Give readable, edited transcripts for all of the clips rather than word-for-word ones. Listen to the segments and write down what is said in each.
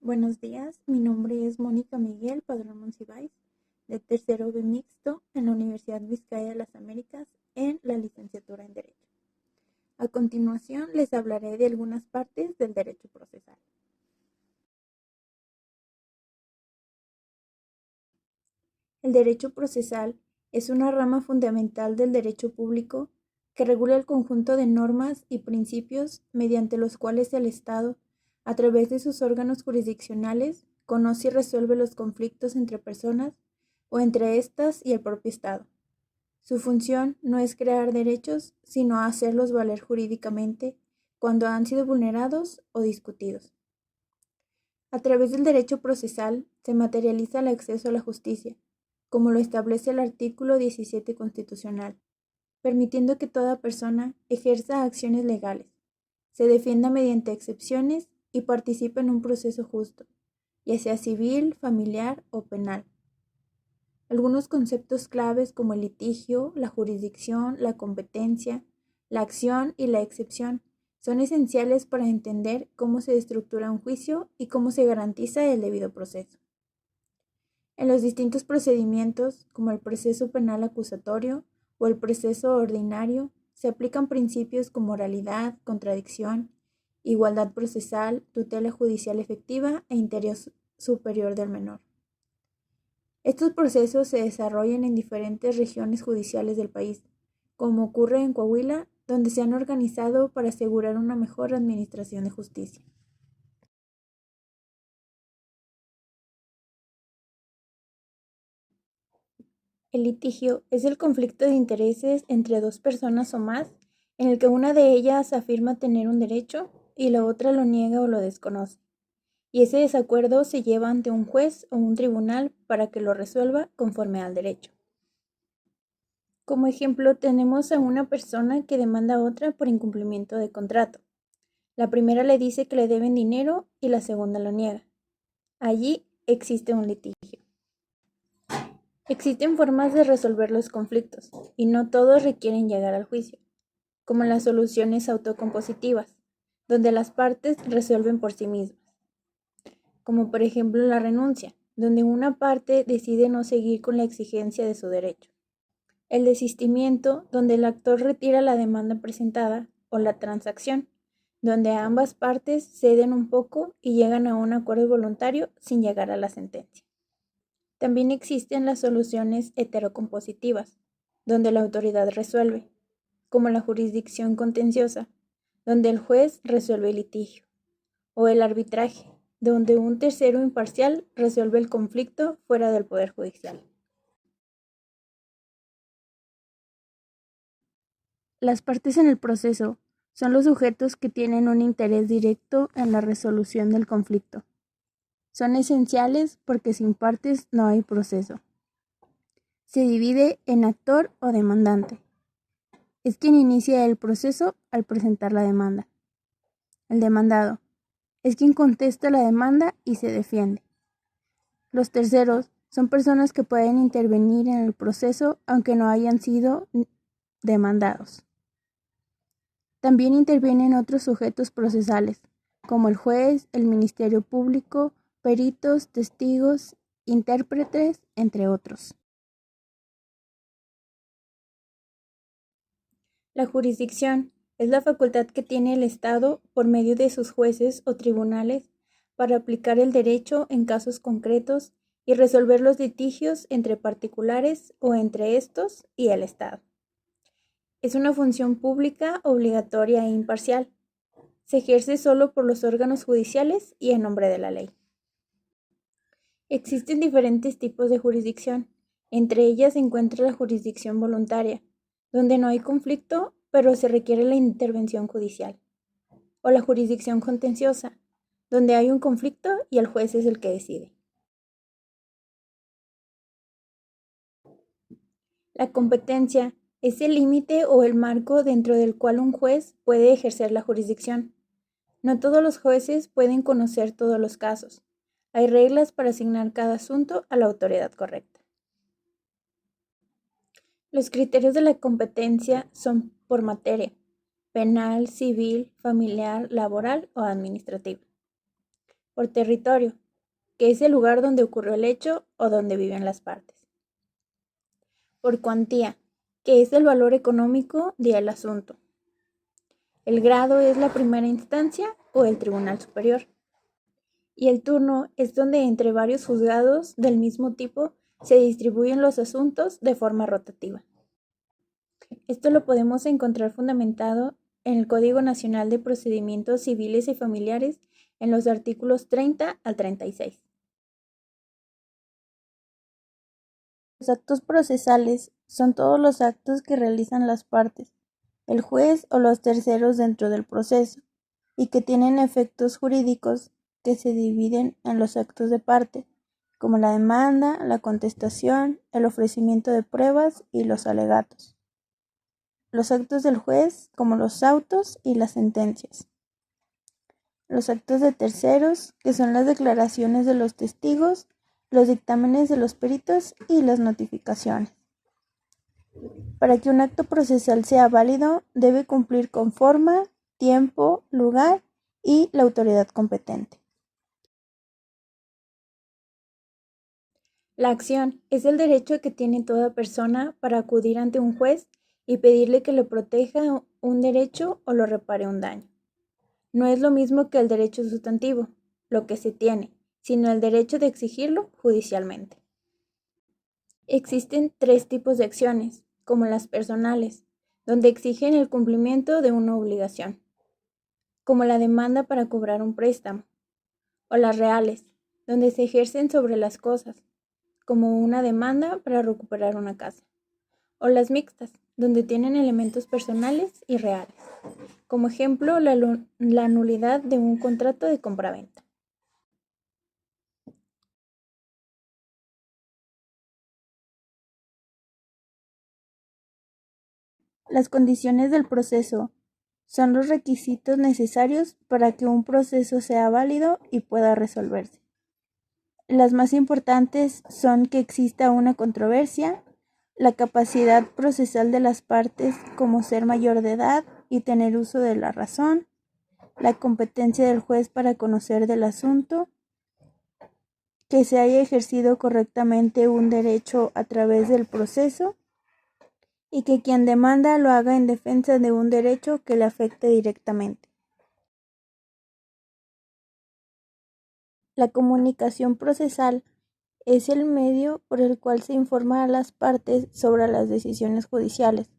Buenos días, mi nombre es Mónica Miguel Padrón Monsiváis, de tercero B mixto en la Universidad Vizcaya de las Américas en la licenciatura en Derecho. A continuación les hablaré de algunas partes del derecho procesal. El derecho procesal es una rama fundamental del derecho público que regula el conjunto de normas y principios mediante los cuales el Estado, a través de sus órganos jurisdiccionales, conoce y resuelve los conflictos entre personas o entre éstas y el propio Estado. Su función no es crear derechos, sino hacerlos valer jurídicamente cuando han sido vulnerados o discutidos. A través del derecho procesal se materializa el acceso a la justicia, como lo establece el artículo 17 constitucional, permitiendo que toda persona ejerza acciones legales, se defienda mediante excepciones y participe en un proceso justo, ya sea civil, familiar o penal. Algunos conceptos claves como el litigio, la jurisdicción, la competencia, la acción y la excepción son esenciales para entender cómo se estructura un juicio y cómo se garantiza el debido proceso. En los distintos procedimientos, como el proceso penal acusatorio o el proceso ordinario, se aplican principios como oralidad, contradicción, igualdad procesal, tutela judicial efectiva e interés superior del menor. Estos procesos se desarrollan en diferentes regiones judiciales del país, como ocurre en Coahuila, donde se han organizado para asegurar una mejor administración de justicia. El litigio es el conflicto de intereses entre dos personas o más, en el que una de ellas afirma tener un derecho y la otra lo niega o lo desconoce. Y ese desacuerdo se lleva ante un juez o un tribunal para que lo resuelva conforme al derecho. Como ejemplo, tenemos a una persona que demanda a otra por incumplimiento de contrato. La primera le dice que le deben dinero y la segunda lo niega. Allí existe un litigio. Existen formas de resolver los conflictos y no todos requieren llegar al juicio, como las soluciones autocompositivas, donde las partes resuelven por sí mismas, como por ejemplo la renuncia, donde una parte decide no seguir con la exigencia de su derecho. El desistimiento, donde el actor retira la demanda presentada, o la transacción, donde ambas partes ceden un poco y llegan a un acuerdo voluntario sin llegar a la sentencia. También existen las soluciones heterocompositivas, donde la autoridad resuelve, como la jurisdicción contenciosa, donde el juez resuelve el litigio, o el arbitraje, donde un tercero imparcial resuelve el conflicto fuera del Poder Judicial. Las partes en el proceso son los sujetos que tienen un interés directo en la resolución del conflicto. Son esenciales porque sin partes no hay proceso. Se divide en actor o demandante. Es quien inicia el proceso al presentar la demanda. El demandado es quien contesta la demanda y se defiende. Los terceros son personas que pueden intervenir en el proceso aunque no hayan sido demandados. También intervienen otros sujetos procesales, como el juez, el Ministerio Público, peritos, testigos, intérpretes, entre otros. La jurisdicción es la facultad que tiene el Estado por medio de sus jueces o tribunales para aplicar el derecho en casos concretos y resolver los litigios entre particulares o entre estos y el Estado. Es una función pública obligatoria e imparcial. Se ejerce solo por los órganos judiciales y en nombre de la ley. Existen diferentes tipos de jurisdicción. Entre ellas se encuentra la jurisdicción voluntaria, donde no hay conflicto, pero se requiere la intervención judicial. O la jurisdicción contenciosa, donde hay un conflicto y el juez es el que decide. La competencia es el límite o el marco dentro del cual un juez puede ejercer la jurisdicción. No todos los jueces pueden conocer todos los casos. Hay reglas para asignar cada asunto a la autoridad correcta. Los criterios de la competencia son por materia: penal, civil, familiar, laboral o administrativa. Por territorio, que es el lugar donde ocurrió el hecho o donde viven las partes. Por cuantía, que es el valor económico del asunto. El grado es la primera instancia o el tribunal superior. Y el turno es donde entre varios juzgados del mismo tipo se distribuyen los asuntos de forma rotativa. Esto lo podemos encontrar fundamentado en el Código Nacional de Procedimientos Civiles y Familiares en los artículos 30 al 36. Los actos procesales son todos los actos que realizan las partes, el juez o los terceros dentro del proceso, y que tienen efectos jurídicos que se dividen en los actos de parte, como la demanda, la contestación, el ofrecimiento de pruebas y los alegatos. Los actos del juez, como los autos y las sentencias. Los actos de terceros, que son las declaraciones de los testigos, los dictámenes de los peritos y las notificaciones. Para que un acto procesal sea válido, debe cumplir con forma, tiempo, lugar y la autoridad competente. La acción es el derecho que tiene toda persona para acudir ante un juez y pedirle que le proteja un derecho o lo repare un daño. No es lo mismo que el derecho sustantivo, lo que se tiene, sino el derecho de exigirlo judicialmente. Existen tres tipos de acciones, como las personales, donde exigen el cumplimiento de una obligación, como la demanda para cobrar un préstamo, o las reales, donde se ejercen sobre las cosas, como una demanda para recuperar una casa, o las mixtas, donde tienen elementos personales y reales, como ejemplo la nulidad de un contrato de compraventa. Las condiciones del proceso son los requisitos necesarios para que un proceso sea válido y pueda resolverse. Las más importantes son que exista una controversia, la capacidad procesal de las partes como ser mayor de edad y tener uso de la razón, la competencia del juez para conocer del asunto, que se haya ejercido correctamente un derecho a través del proceso y que quien demanda lo haga en defensa de un derecho que le afecte directamente. La comunicación procesal es el medio por el cual se informa a las partes sobre las decisiones judiciales,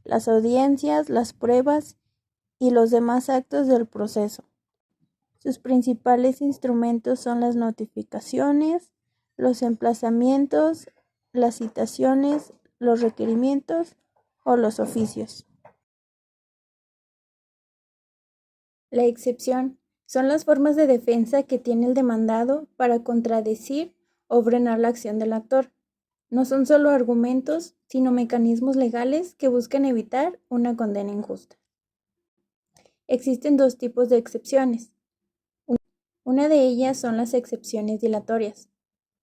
las audiencias, las pruebas y los demás actos del proceso. Sus principales instrumentos son las notificaciones, los emplazamientos, las citaciones, los requerimientos o los oficios. La excepción son las formas de defensa que tiene el demandado para contradecir o frenar la acción del actor. No son solo argumentos, sino mecanismos legales que buscan evitar una condena injusta. Existen dos tipos de excepciones. Una de ellas son las excepciones dilatorias.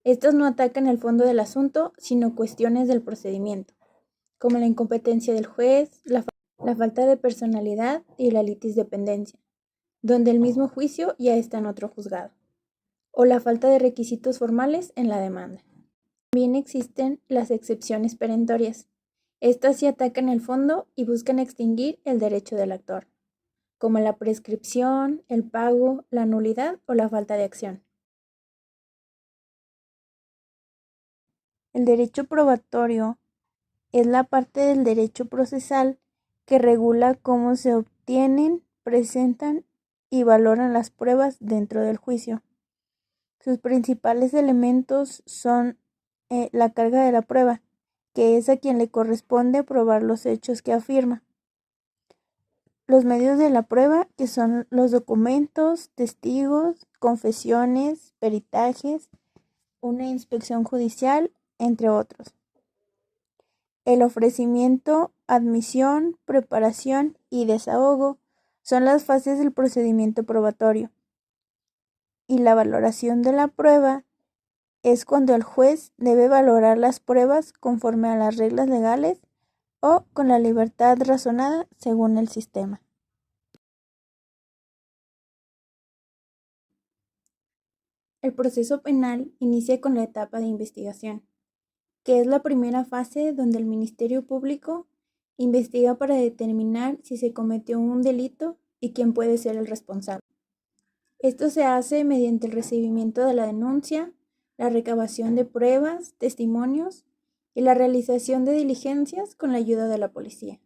Estas no atacan el fondo del asunto, sino cuestiones del procedimiento, como la incompetencia del juez, la falta de personalidad y la litis dependencia, donde el mismo juicio ya está en otro juzgado, o la falta de requisitos formales en la demanda. También existen las excepciones perentorias. Estas sí atacan el fondo y buscan extinguir el derecho del actor, como la prescripción, el pago, la nulidad o la falta de acción. El derecho probatorio es la parte del derecho procesal que regula cómo se obtienen, presentan y valoran las pruebas dentro del juicio. Sus principales elementos son la carga de la prueba, que es a quien le corresponde probar los hechos que afirma. Los medios de la prueba, que son los documentos, testigos, confesiones, peritajes, una inspección judicial, entre otros. El ofrecimiento, admisión, preparación y desahogo son las fases del procedimiento probatorio. Y la valoración de la prueba es cuando el juez debe valorar las pruebas conforme a las reglas legales o con la libertad razonada según el sistema. El proceso penal inicia con la etapa de investigación, que es la primera fase donde el Ministerio Público investiga para determinar si se cometió un delito y quién puede ser el responsable. Esto se hace mediante el recibimiento de la denuncia, la recabación de pruebas, testimonios y la realización de diligencias con la ayuda de la policía.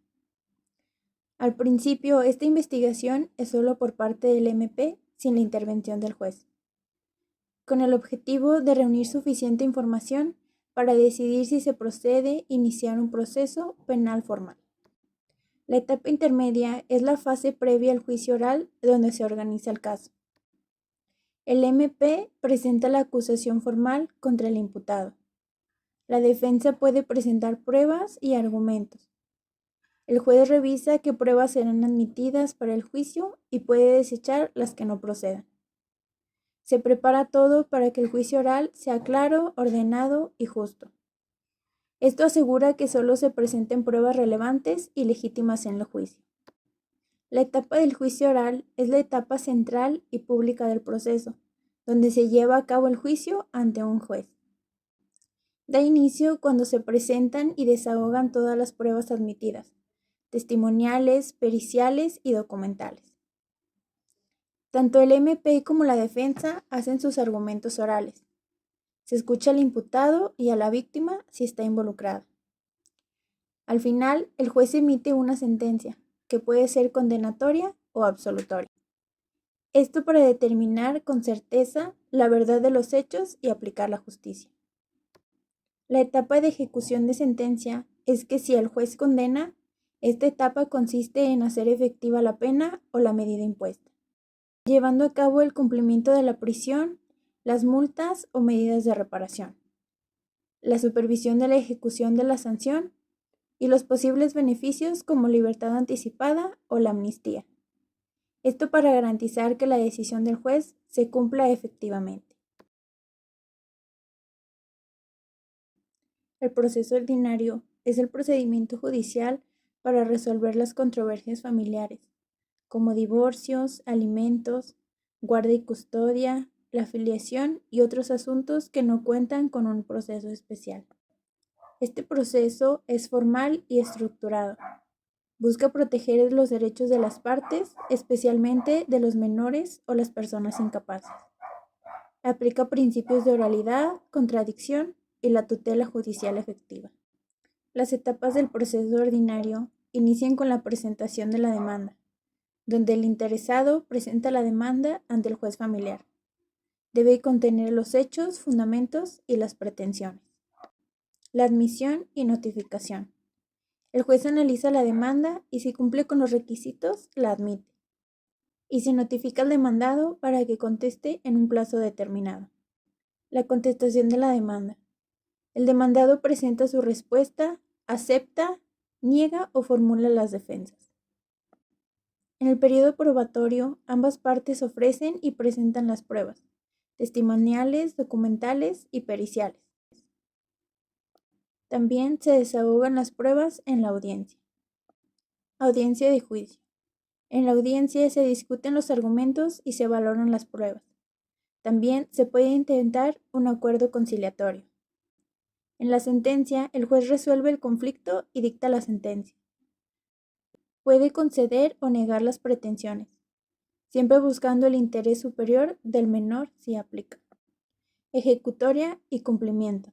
Al principio, esta investigación es solo por parte del MP sin la intervención del juez, con el objetivo de reunir suficiente información para decidir si se procede a iniciar un proceso penal formal. La etapa intermedia es la fase previa al juicio oral donde se organiza el caso. El MP presenta la acusación formal contra el imputado. La defensa puede presentar pruebas y argumentos. El juez revisa qué pruebas serán admitidas para el juicio y puede desechar las que no procedan. Se prepara todo para que el juicio oral sea claro, ordenado y justo. Esto asegura que solo se presenten pruebas relevantes y legítimas en el juicio. La etapa del juicio oral es la etapa central y pública del proceso, donde se lleva a cabo el juicio ante un juez. Da inicio cuando se presentan y desahogan todas las pruebas admitidas, testimoniales, periciales y documentales. Tanto el MP como la defensa hacen sus argumentos orales. Se escucha al imputado y a la víctima si está involucrada. Al final, el juez emite una sentencia, que puede ser condenatoria o absolutoria. Esto para determinar con certeza la verdad de los hechos y aplicar la justicia. La etapa de ejecución de sentencia es que si el juez condena, esta etapa consiste en hacer efectiva la pena o la medida impuesta, llevando a cabo el cumplimiento de la prisión, las multas o medidas de reparación, la supervisión de la ejecución de la sanción y los posibles beneficios como libertad anticipada o la amnistía. Esto para garantizar que la decisión del juez se cumpla efectivamente. El proceso ordinario es el procedimiento judicial para resolver las controversias familiares, como divorcios, alimentos, guarda y custodia, la filiación y otros asuntos que no cuentan con un proceso especial. Este proceso es formal y estructurado. Busca proteger los derechos de las partes, especialmente de los menores o las personas incapaces. Aplica principios de oralidad, contradicción y la tutela judicial efectiva. Las etapas del proceso ordinario inician con la presentación de la demanda, donde el interesado presenta la demanda ante el juez familiar. Debe contener los hechos, fundamentos y las pretensiones. La admisión y notificación. El juez analiza la demanda y si cumple con los requisitos, la admite. Y se notifica al demandado para que conteste en un plazo determinado. La contestación de la demanda. El demandado presenta su respuesta, acepta, niega o formula las defensas. En el periodo probatorio, ambas partes ofrecen y presentan las pruebas, testimoniales, documentales y periciales. También se desahogan las pruebas en la audiencia. Audiencia de juicio. En la audiencia se discuten los argumentos y se valoran las pruebas. También se puede intentar un acuerdo conciliatorio. En la sentencia, el juez resuelve el conflicto y dicta la sentencia. Puede conceder o negar las pretensiones, siempre buscando el interés superior del menor si aplica. Ejecutoria y cumplimiento.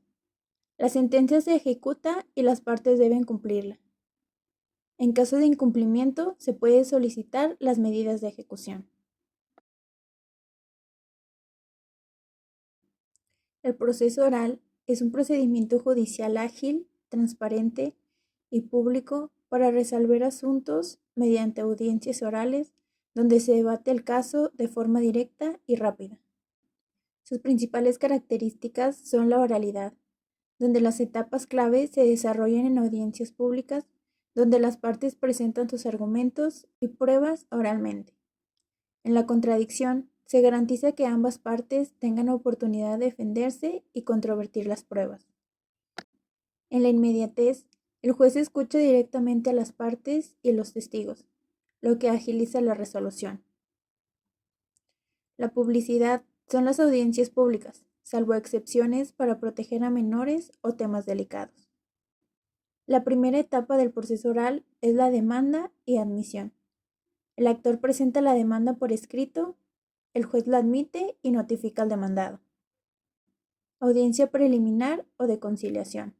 La sentencia se ejecuta y las partes deben cumplirla. En caso de incumplimiento, se puede solicitar las medidas de ejecución. El proceso oral es un procedimiento judicial ágil, transparente y público para resolver asuntos mediante audiencias orales donde se debate el caso de forma directa y rápida. Sus principales características son la oralidad, donde las etapas clave se desarrollan en audiencias públicas, donde las partes presentan sus argumentos y pruebas oralmente. En la contradicción, se garantiza que ambas partes tengan oportunidad de defenderse y controvertir las pruebas. En la inmediatez, el juez escucha directamente a las partes y los testigos, lo que agiliza la resolución. La publicidad son las audiencias públicas, salvo excepciones para proteger a menores o temas delicados. La primera etapa del proceso oral es la demanda y admisión. El actor presenta la demanda por escrito, el juez la admite y notifica al demandado. Audiencia preliminar o de conciliación.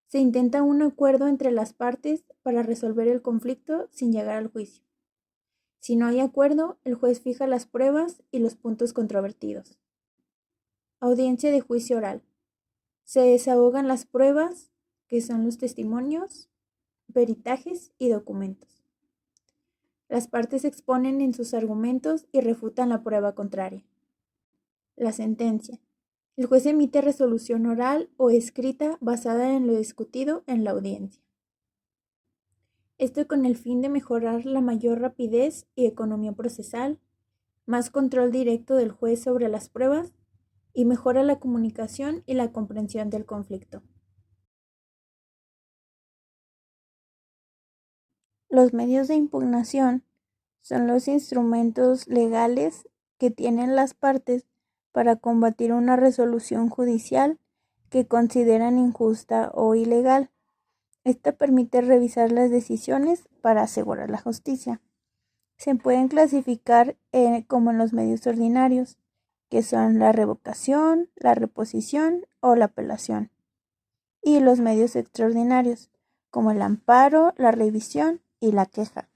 Se intenta un acuerdo entre las partes para resolver el conflicto sin llegar al juicio. Si no hay acuerdo, el juez fija las pruebas y los puntos controvertidos. Audiencia de juicio oral. Se desahogan las pruebas, que son los testimonios, peritajes y documentos. Las partes exponen en sus argumentos y refutan la prueba contraria. La sentencia. El juez emite resolución oral o escrita basada en lo discutido en la audiencia. Esto con el fin de mejorar la mayor rapidez y economía procesal, más control directo del juez sobre las pruebas y mejora la comunicación y la comprensión del conflicto. Los medios de impugnación son los instrumentos legales que tienen las partes para combatir una resolución judicial que consideran injusta o ilegal. Esta permite revisar las decisiones para asegurar la justicia. Se pueden clasificar como en los medios ordinarios, que son la revocación, la reposición o la apelación, y los medios extraordinarios, como el amparo, la revisión y la queja.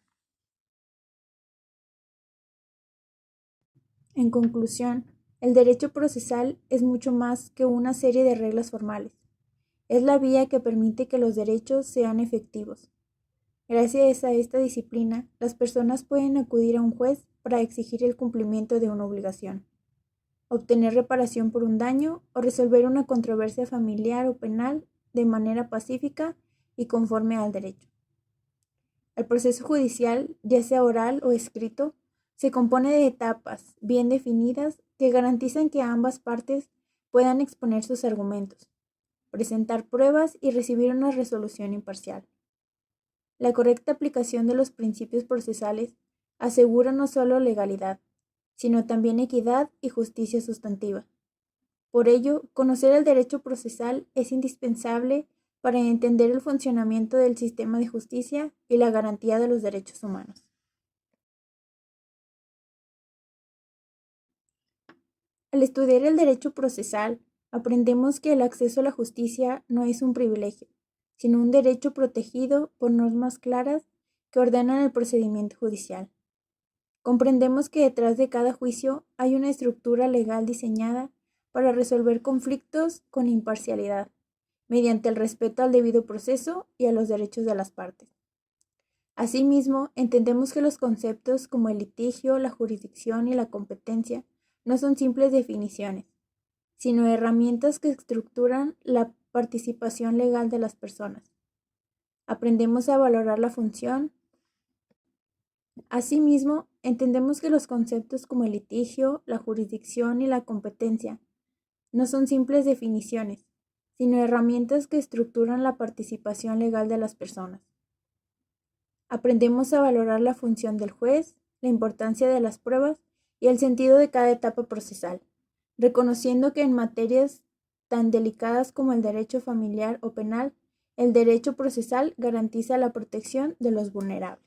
En conclusión, el derecho procesal es mucho más que una serie de reglas formales. Es la vía que permite que los derechos sean efectivos. Gracias a esta disciplina, las personas pueden acudir a un juez para exigir el cumplimiento de una obligación, obtener reparación por un daño o resolver una controversia familiar o penal de manera pacífica y conforme al derecho. El proceso judicial, ya sea oral o escrito, se compone de etapas bien definidas que garantizan que ambas partes puedan exponer sus argumentos, presentar pruebas y recibir una resolución imparcial. La correcta aplicación de los principios procesales asegura no solo legalidad, sino también equidad y justicia sustantiva. Por ello, conocer el derecho procesal es indispensable para entender el funcionamiento del sistema de justicia y la garantía de los derechos humanos. Al estudiar el derecho procesal, aprendemos que el acceso a la justicia no es un privilegio, sino un derecho protegido por normas claras que ordenan el procedimiento judicial. Comprendemos que detrás de cada juicio hay una estructura legal diseñada para resolver conflictos con imparcialidad, mediante el respeto al debido proceso y a los derechos de las partes. Asimismo, entendemos que los conceptos como el litigio, la jurisdicción y la competencia no son simples definiciones, sino herramientas que estructuran la participación legal de las personas. Aprendemos a valorar la función. Asimismo, entendemos que los conceptos como el litigio, la jurisdicción y la competencia no son simples definiciones, sino herramientas que estructuran la participación legal de las personas. Aprendemos a valorar la función del juez, la importancia de las pruebas y el sentido de cada etapa procesal, reconociendo que en materias tan delicadas como el derecho familiar o penal, el derecho procesal garantiza la protección de los vulnerables.